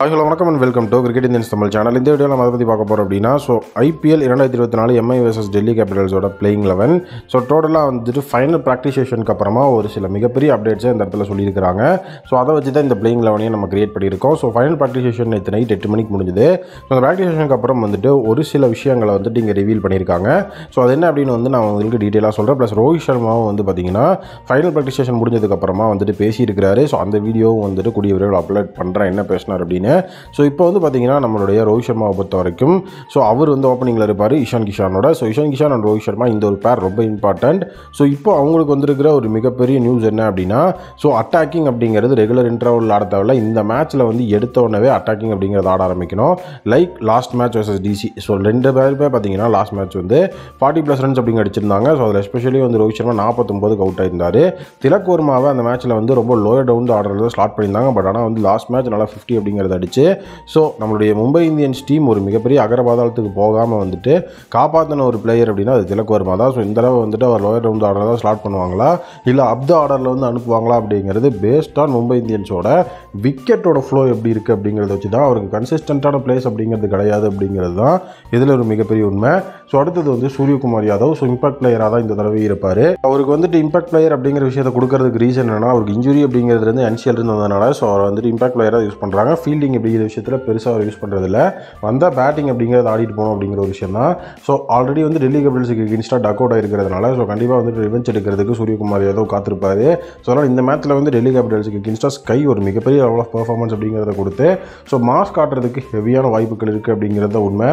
Hello வணக்கம் and welcome to cricket Indians Tamil channel. இந்த வீடியோவில் நம்ம அதை பற்றி பார்க்க போகிறோம் அப்படின்னா ஐபிஎல் 2024 எம்ஐ வர்சஸ் டெல்லி கேபிட்டல்ஸோட பிளேயிங் 11. டோட்டலாக வந்துட்டு ஃபைனல் ப்ராக்டிஸ் செஷனுக்கு அப்புறமா ஒரு சில மிகப்பெரிய அப்டேட்ஸை இந்த இடத்துல சொல்லியிருக்காங்க. அதை வச்சு தான் இந்த பிளேயிங் 11 நம்ம கிரியேட் பண்ணியிருக்கோம். ஃபைனல் ப்ராக்டிஸ் செஷன் நேற்று நைட் 8 மணிக்கு முடிஞ்சுது. அந்த ப்ராக்டிஸ் செஷனுக்கு அப்புறம் வந்துட்டு ஒரு சில விஷயங்களை வந்துட்டு இங்கே ரிவீல் பண்ணியிருக்காங்க. அது என்ன அப்படின்னு வந்து நான் உங்களுக்கு டீட்டெயிலாக சொல்கிறேன். ப்ளஸ் ரோஹித் சர்மாவும் வந்து பார்த்தீங்கன்னா ஃபைனல் ப்ராக்டிஸ் செஷன் முடிஞ்சதுக்கப்புறமா வந்துட்டு பேசியிருக்கிறாரு. அந்த வீடியோவும் வந்துட்டு கூடிய விரைவில் அப்லோட் பண்ணுறேன் என்ன பேசினார் அப்படின்னு. இப்போ வந்து பார்த்தீங்கன்னா நம்மளுடைய ரோஹித் சர்மாவை பொறுத்த வரைக்கும் அவர் வந்து ஓப்பனிங்கில் இருப்பார் இஷான் கிஷானோட. இஷான் கிஷான் அண்ட் ரோஹித் சர்மா இந்த ஒரு பேர் ரொம்ப இம்பார்ட்டன்ட். இப்போ அவங்களுக்கு வந்திருக்கிற ஒரு மிகப்பெரிய நியூஸ் என்ன அப்படின்னா அட்டாக்கிங் அப்படிங்கிறது ரெகுலர் இன்டர்வல் ஆட தேவையில்ல. இந்த மேட்ச்சில் வந்து எடுத்த உடனே அட்டாக்கிங் அப்படிங்கிறத ஆட ஆரம்பிக்கணும். Like last match versus DC. ரெண்டு பேருமே பார்த்தீங்கன்னா லாஸ்ட் மேட்ச் வந்து 40+ ரன்ஸ் அப்படிங்க அடிச்சிருந்தாங்க. அதில் எஸ்பெஷலி வந்து ரோஹித் சர்மா 49க்கு அவுட் ஆயிருந்தார். திலக் வர்மாவை அந்த மேட்ச்சில் வந்து ரொம்ப லோயர் டவுன் ஆர்டரில் ஸ்டார்ட் பண்ணியிருந்தாங்க. பட் ஆனால் வந்து லாஸ்ட் மேட்ச் நல்லா 50 அப்படிங்கிறத அடிச்சு நம்மளுடைய மும்பை இந்தியன்ஸ் டீம் ஒரு மிகப்பெரிய அகரபாதாளத்துக்கு போகாமல் வந்துட்டு காப்பாற்றின ஒரு பிளேயர் அப்படின்னா அது திலக் வர்மா தான். இந்த தடவை வந்துட்டு அவர் லோயர் ரவுண்ட் ஆர்டர் தான் ஸ்டார்ட் பண்ணுவாங்களா இல்லை அப்த ஆர்டரில் வந்து அனுப்புவாங்களா அப்படிங்கிறது பேஸ்ட் ஆன் மும்பை இந்தியன்ஸோட விக்கெட்டோட ஃப்ளோ எப்படி இருக்குது அப்படிங்கிறத வச்சு தான். அவருக்கு கன்சிஸ்டண்ட்டான பிளேஸ் அப்படிங்கிறது கிடையாது அப்படிங்கிறது தான் இதில் ஒரு மிகப்பெரிய உண்மை. அடுத்தது வந்து சூரியகுமார் யாதவ் இம்பாக்ட் பிளேயராக தான் இந்த தடவை இருப்பார். அவருக்கு வந்துட்டு இம்பாக்ட் பிளேயர் அப்படிங்கிற விஷயத்தை கொடுக்கறதுக்கு ரீசன் என்னன்னா அவருக்கு இன்ஜுரி அப்படிங்கிறது வந்து என்சிஎல் இருந்ததுனால அவர் வந்துட்டு இம்பாக்ட் பிளேயராக யூஸ் பண்ணுறாங்க. ஃபீல்டிங் அப்படிங்கிற விஷயத்தில் பெருசாக அவர் யூஸ் பண்ணுறதில்ல. வந்தால் பேட்டிங் அப்படிங்கிறது ஆடிட்டு போகணும் அப்படிங்கிற ஒரு விஷயம் தான். ஆல்ரெடி வந்து டெல்லி கேபிட்டல்ஸுக்கு இன்ஸ்டா டக் அவுட் ஆகிருக்கிறதுனால கண்டிப்பாக வந்துட்டு ரிவெஞ்ச் எடுக்கிறதுக்கு சூரியகுமார் யாதவ் காத்திருப்பாரு. அதனால் இந்த மேட்ச்சில் வந்து டெல்லி கேபிட்டல்ஸுக்கு இன்ஸ்டா ஸ்கை ஒரு மிகப்பெரிய லெவல் ஆஃப் பெர்ஃபார்மன்ஸ் அப்படிங்கிறத கொடுத்து மாஸ் காட்டுறதுக்கு ஹெவியான வாய்ப்புகள் இருக்குது அப்படிங்கிறத உண்மை.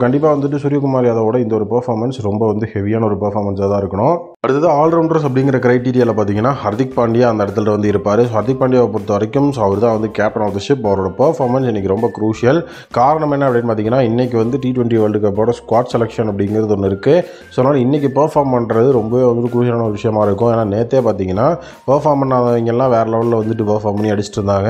கண்டிப்பாக வந்துட்டு சூரியகுமார் யாதவோட இந்த ஒரு பெர்ஃபார்மன்ஸ் ரொம்ப வந்து ஹெவியான ஒரு பெர்ஃபார்மன்ஸாக தான் இருக்கணும். அடுத்தது ஆல்ரவுண்டர்ஸ் அப்படிங்கிற கிரைட்டீரியாவில் பார்த்தீங்கன்னா ஹர்திக் பாண்டியா அந்த இடத்துல வந்து இருப்பார். ஹர்திக் பாண்டியாவை பொறுத்த வரைக்கும் அவர் தான் வந்து கேப்டன் ஆஃப் த ஷிப். அவரோட பெர்ஃபார்மன்ஸ் இன்றைக்கி ரொம்ப க்ரூஷியல். காரணம் என்ன அப்படின்னு பார்த்தீங்கன்னா இன்றைக்கி வந்து T20 வேர்ல்டு கப்போட ஸ்குவாட் செலெக்ஷன் அப்படிங்கிறது ஒன்று இருக்குது. அதனால் இன்றைக்கி பெர்ஃபார்ம் பண்ணுறது ரொம்பவே வந்து க்ரூஷியலான ஒரு விஷயமா இருக்கும். ஏன்னா நேற்றே பார்த்தீங்கன்னா பெர்ஃபார்ம் பண்ணாதவங்கெல்லாம் வேறு லெவலில் வந்துட்டு பெர்ஃபார்ம் பண்ணி அடிச்சுட்டு இருந்தாங்க.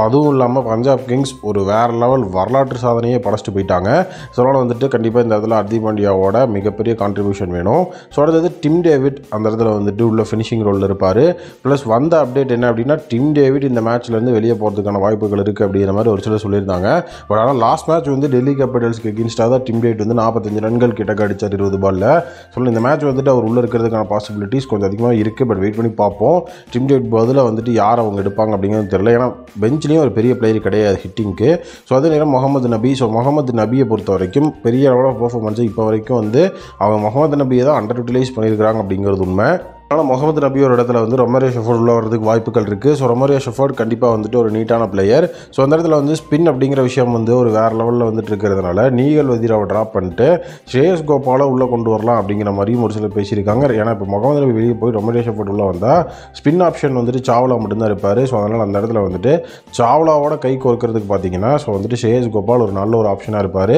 அதுவும் இல்லாமல் பஞ்சாப் கிங்ஸ் ஒரு வேறு லெவல் வரலாற்று சாதனையே படைச்சிட்டு போயிட்டாங்க. அதனால் வந்துட்டு கண்டிப்பாக இந்த இடத்துல ஹர்திக் பாண்டியாவோட மிகப்பெரிய கான்ட்ரிபியூஷன் வேணும். அடுத்தது டிம் டேவிட் அந்த இடத்துல வந்துட்டு உள்ள ஃபினிஷிங் ரோலில் இருப்பார். ப்ளஸ் வந்த அப்டேட் என்ன அப்படின்னா டிம் டேவிட் இந்த மேட்ச்லேருந்து வெளியே போகிறதுக்கான வாய்ப்புகள் இருக்குது அப்படிங்கிற மாதிரி ஒரு சிலர் சொல்லியிருந்தாங்க. பட் ஆனால் லாஸ்ட் மேட்ச் வந்து டெல்லி கேபிட்டல்ஸ்க்கு எகென்ஸ்டாக தான் டிம் டேவிட் வந்து 45 ரன்கள் கிட்ட அடிச்சார் 20 பாலில். இந்த மேட்ச் வந்துட்டு அவர் உள்ளே இருக்கிறதுக்கான பாசிபிலிட்டிஸ் கொஞ்சம் அதிகமாக இருக்குது. பட் வெயிட் பண்ணி பார்ப்போம். டிம் டேவிட் பதிலாக வந்துட்டு யார் அவங்க எடுப்பாங்க அப்படிங்கிறது தெரியல. ஏன்னா பெஞ்ச்லேயும் ஒரு பெரிய பிளேயர் கிடையாது ஹிட்டிங்க்கு. அதே நேரம் முகமது நபி. முகமது நபியை பொறுத்த வரைக்கும் பெரிய லெவல் ஆஃப் பெர்ஃபார்மன்ஸை இப்போ வரைக்கும் வந்து அவங்க முகமது நபியை தான் அண்டர் யூட்டிலைஸ் பண்ணியிருக்கிறாங்க அப்படிங்கிறது உண்மை. ஆனால் முகமது நபி ஒரு இடத்துல வந்து ரொமாரியோ ஷெஃபர்ட் உள்ள வரதுக்கு வாய்ப்புகள் இருக்குது. ரொமாரியோ ஷெஃபர்ட் கண்டிப்பாக வந்துட்டு ஒரு நீட்டான பிளேயர். அந்த இடத்துல வந்து ஸ்பின் அப்படிங்கிற விஷயம் வந்து ஒரு வேறு லெவலில் வந்துட்டு இருக்கிறதுனால நீகல் வதீராவை ட்ராப் பண்ணிட்டு ஸ்ரேயஸ் கோபாலை உள்ளே கொண்டு வரலாம் அப்படிங்கிற மாதிரியும் ஒரு சிலர் பேசியிருக்காங்க. ஏன்னா இப்போ முகமது நபி வெளியே போய் ரொமாரியோ ஷெஃபர்ட் உள்ளே வந்தால் ஸ்பின் ஆப்ஷன் வந்துட்டு சாவ்லா மட்டும்தான் இருப்பார். அதனால் அந்த இடத்துல வந்துட்டு சாவ்லாவோட கை கோர்க்கிறதுக்கு பார்த்தீங்கன்னா வந்துட்டு ஸ்ரேயஸ் கோபால் ஒரு நல்ல ஒரு ஆப்ஷனாக இருப்பார்.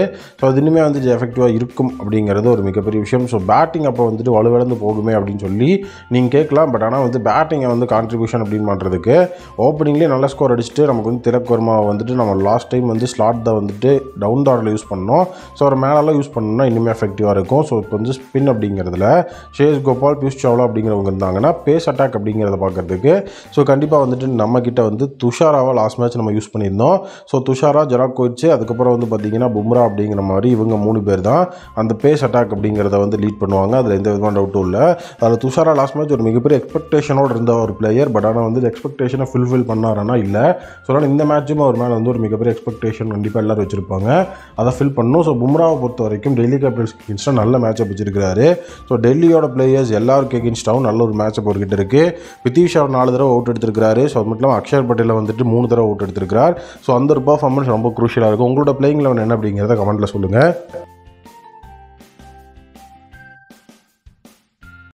அது இன்னுமே வந்து எஃபெக்டிவாக இருக்கும் அப்படிங்கிறது ஒரு மிகப்பெரிய விஷயம். பேட்டிங் அப்போ வந்துட்டு வலுவிழந்து போகுமே அப்படின்னு சொல்லி நீங்கள் கேட்கலாம். பட் ஆனால் வந்து பேட்டிங்கை வந்து கான்ட்ரிபியூஷன் அப்படின்னு பண்ணுறதுக்கு ஓப்பனிங்லேயே நல்ல ஸ்கோர் அடிச்சுட்டு நமக்கு வந்து திலக் வர்மாவை வந்துட்டு நம்ம லாஸ்ட் டைம் வந்து ஸ்லாட் தான் வந்துட்டு டவுன் ஆர்டரில் யூஸ் பண்ணோம். ஒரு மேலெல்லாம் யூஸ் பண்ணோம்னா இன்னுமே எஃபெக்டிவாக இருக்கும். இப்போ வந்து ஸ்பின் அப்படிங்கிறதுல ஸ்ரேயஸ் கோபால் பியூஷ் சாவ்லா அப்படிங்கிறவங்க இருந்தாங்கன்னா பேஸ் அட்டாக் அப்படிங்கிறத பார்க்குறதுக்கு கண்டிப்பாக வந்துட்டு நம்மக்கிட்ட வந்து துஷாராவை லாஸ்ட் மேட்ச் நம்ம யூஸ் பண்ணியிருந்தோம். துஷாரா, ஜெராக் கோயிட்ஸ், அதுக்கப்புறம் வந்து பார்த்தீங்கன்னா பும்ரா அப்படிங்கிற மாதிரி இவங்க 3 பேர் தான் அந்த பேஸ் அட்டாக் அப்படிங்கிறத வந்து லீட் பண்ணுவாங்க. அதில் எந்த விதமான டவுட்டும் இல்லை. அதில் துஷாரா லாஸ்ட் மேட்ச் ஒரு மிகப்பெரிய எக்ஸ்பெக்டேஷனோடு இருந்த ஒரு பிளேயர். பட் ஆனால் வந்து எக்ஸ்பெக்டேஷனை ஃபுல்ஃபில் பண்ணாரன்னா இல்லை. அதனால் இந்த மேட்சும் அவர் மேலே வந்து ஒரு மிகப்பெரிய எக்ஸ்பெக்டேஷன் கண்டிப்பாக எல்லோரும் வச்சுருப்பாங்க. அதை ஃபில் பண்ணணும். பும்ராவை பொறுத்த வரைக்கும் டெல்லி கேபிட்டல்ஸ்க்கு எகென்ஸ்டாக நல்ல மேட்சப் வச்சிருக்காரு. டெல்லியோட பிளேயர்ஸ் எல்லாருக்கும் எகென்ஸ்டாகவும் நல்ல ஒரு மேட்சப் அவர்கிட்ட இருக்குது. பிருத்வி 4 தடவை அவுட் எடுத்திருக்காரு. அது மட்டும் இல்லாமல் அக்ஷர் பட்டேலை வந்துட்டு 3 தடவை அவுட் எடுத்திருக்கார். அந்த ஒரு பர்ஃபார்மன்ஸ் ரொம்ப குரூஷியலாக இருக்கும். உங்களோட பிளேயிங் 11 என்ன அப்படிங்கிறத கமெண்ட்டில் சொல்லுங்கள்.